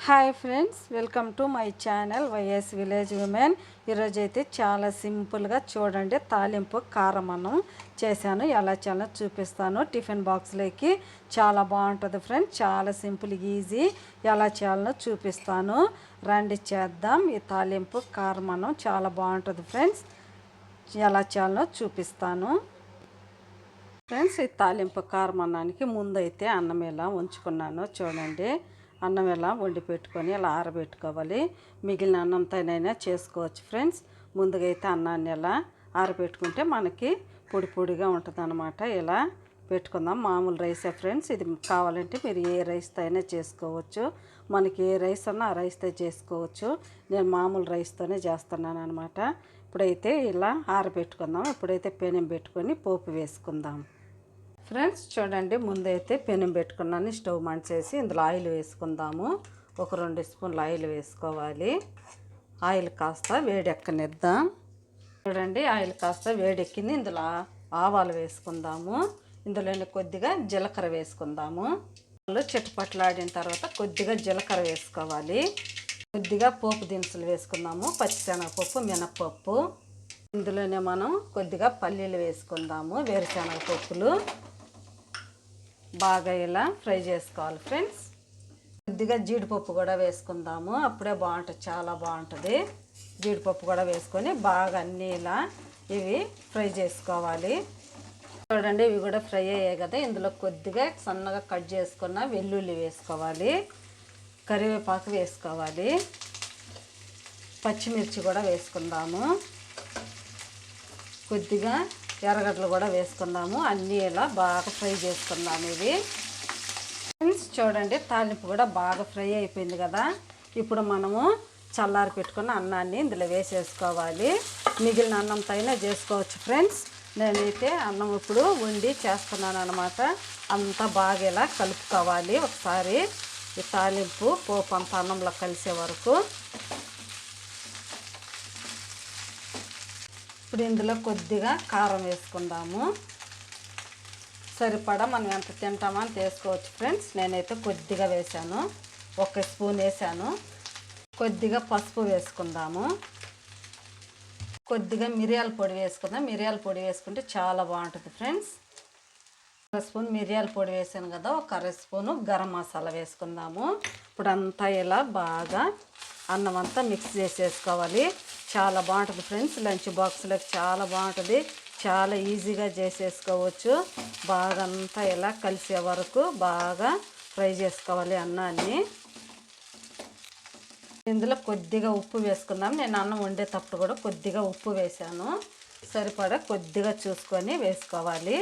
Hi friends, welcome to my channel YS village women. ఈరోజు అయితే చాలా సింపుల్గా చూడండి తాలింపు కారం అన్నం చేశాను. ఎలా చేయాలో చూపిస్తాను. టిఫిన్ బాక్స్లోకి చాలా బాగుంటుంది ఫ్రెండ్స్. చాలా సింపుల్, ఈజీ. ఎలా చేయాలో చూపిస్తాను. రండి చేద్దాం. ఈ తాలింపు కారం అన్నం చాలా బాగుంటుంది ఫ్రెండ్స్. ఎలా చేయాలో చూపిస్తాను ఫ్రెండ్స్. ఈ తాలింపు కారం అన్నానికి ముందైతే అన్నం ఎలా ఉంచుకున్నాను చూడండి. అన్నం ఎలా వండి పెట్టుకొని ఇలా ఆరబెట్టుకోవాలి. మిగిలిన అన్నంతోనైనా చేసుకోవచ్చు ఫ్రెండ్స్. ముందుగా అయితే అన్నాన్ని ఎలా ఆరబెట్టుకుంటే మనకి పొడి పొడిగా ఉంటుంది అన్నమాట. ఇలా పెట్టుకుందాం. మామూలు రైసే ఫ్రెండ్స్. ఇది కావాలంటే మీరు ఏ రైస్తో అయినా చేసుకోవచ్చు. మనకి ఏ రైస్ అన్నా ఆ రైస్తో చేసుకోవచ్చు. నేను మామూలు రైస్తోనే చేస్తున్నాను అనమాట. ఇప్పుడైతే ఇలా ఆరబెట్టుకుందాం. ఇప్పుడైతే పెనం పెట్టుకొని పోపు వేసుకుందాం ఫ్రెండ్స్. చూడండి, ముందైతే పెనం పెట్టుకున్నాను. స్టవ్ మంచేసి ఇందులో ఆయిల్ వేసుకుందాము. ఒక 2 స్పూన్లు ఆయిల్ వేసుకోవాలి. ఆయిల్ కాస్త వేడెక్కనిద్దాం. చూడండి, ఆయిల్ కాస్త వేడెక్కింది. ఇందులో ఆవాలు వేసుకుందాము. ఇందులోనే కొద్దిగా జీలకర్ర వేసుకుందాము. చిటపట్లాడిన తర్వాత కొద్దిగా జీలకర్ర వేసుకోవాలి. కొద్దిగా పోపు దినుసులు వేసుకుందాము. పచ్చిశనగపప్పు, మినప్పప్పు. ఇందులోనే మనం కొద్దిగా పల్లీలు వేసుకుందాము. వేరుశనగ పప్పులు బాగా ఇలా ఫ్రై చేసుకోవాలి ఫ్రెండ్స్. కొద్దిగా జీడిపప్పు కూడా వేసుకుందాము. అప్పుడే బాగుంటుంది, చాలా బాగుంటుంది. జీడిపప్పు కూడా వేసుకొని బాగా అన్నీ ఇలా ఇవి ఫ్రై చేసుకోవాలి. చూడండి, ఇవి కూడా ఫ్రై అయ్యాయి కదా. ఇందులో కొద్దిగా సన్నగా కట్ చేసుకున్న వెల్లుల్లి వేసుకోవాలి. కరివేపాకు వేసుకోవాలి. పచ్చిమిర్చి కూడా వేసుకుందాము. కొద్దిగా ఎర్రగడ్డలు కూడా వేసుకుందాము. అన్నీ ఇలా బాగా ఫ్రై చేసుకుందాము ఇవి ఫ్రెండ్స్. చూడండి, తాలింపు కూడా బాగా ఫ్రై అయిపోయింది కదా. ఇప్పుడు మనము చల్లారి పెట్టుకున్న అన్నాన్ని ఇందులో వేసేసుకోవాలి. మిగిలిన అన్నంతో అయినా చేసుకోవచ్చు ఫ్రెండ్స్. నేనైతే అన్నం ఇప్పుడు వండి చేస్తున్నాను అనమాట. అంతా బాగా ఇలా కలుపుకోవాలి ఒకసారి. ఈ తాలింపు పోపు అంత అన్నంలో కలిసే వరకు. ఇప్పుడు ఇందులో కొద్దిగా కారం వేసుకుందాము. సరిపడా మనం ఎంత తింటామో అంత వేసుకోవచ్చు ఫ్రెండ్స్. నేనైతే కొద్దిగా వేసాను, 1 స్పూన్ వేసాను. కొద్దిగా పసుపు వేసుకుందాము. కొద్దిగా మిరియాల పొడి వేసుకుందాం. మిరియాల పొడి వేసుకుంటే చాలా బాగుంటుంది ఫ్రెండ్స్. 1 స్పూన్ మిరియాల పొడి వేసాను కదా. 1 స్పూను గరం మసాలా వేసుకుందాము. ఇప్పుడు అంతా ఇలా బాగా అన్నం అంతా మిక్స్ చేసేసుకోవాలి. చాలా బాగుంటుంది ఫ్రెండ్స్. లంచ్ బాక్స్లోకి చాలా బాగుంటుంది. చాలా ఈజీగా చేసేసుకోవచ్చు. బాగా అంతా ఇలా కలిసే వరకు బాగా ఫ్రై చేసుకోవాలి అన్నాన్ని. ఇందులో కొద్దిగా ఉప్పు వేసుకుందాం. నేను అన్నం వండేటప్పుడు కూడా కొద్దిగా ఉప్పు వేసాను. సరిపడా కొద్దిగా చూసుకొని వేసుకోవాలి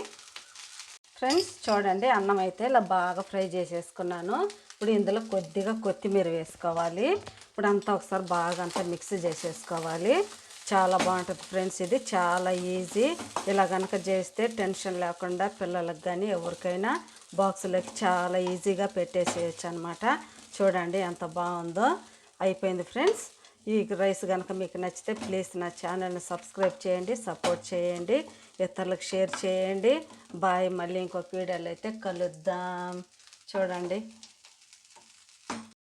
ఫ్రెండ్స్. చూడండి, అన్నం అయితే ఇలా బాగా ఫ్రై చేసేసుకున్నాను. ఇప్పుడు ఇందులో కొద్దిగా కొత్తిమీర వేసుకోవాలి. ఇప్పుడు అంతా ఒకసారి బాగా అంతా మిక్స్ చేసేసుకోవాలి. చాలా బాగుంటుంది ఫ్రెండ్స్. ఇది చాలా ఈజీ. ఇలా కనుక చేస్తే టెన్షన్ లేకుండా పిల్లలకు కానీ ఎవరికైనా బాక్సులకి చాలా ఈజీగా పెట్టేసేయచ్చు అనమాట. చూడండి ఎంత బాగుందో. అయిపోయింది ఫ్రెండ్స్. ఈ రైస్ కనుక మీకు నచ్చితే ప్లీజ్ నా ఛానల్ని సబ్స్క్రైబ్ చేయండి, సపోర్ట్ చేయండి, ఇతరులకు షేర్ చేయండి. బాయ్. మళ్ళీ ఇంకొక వీడియోలో అయితే కలుద్దాం. చూడండి.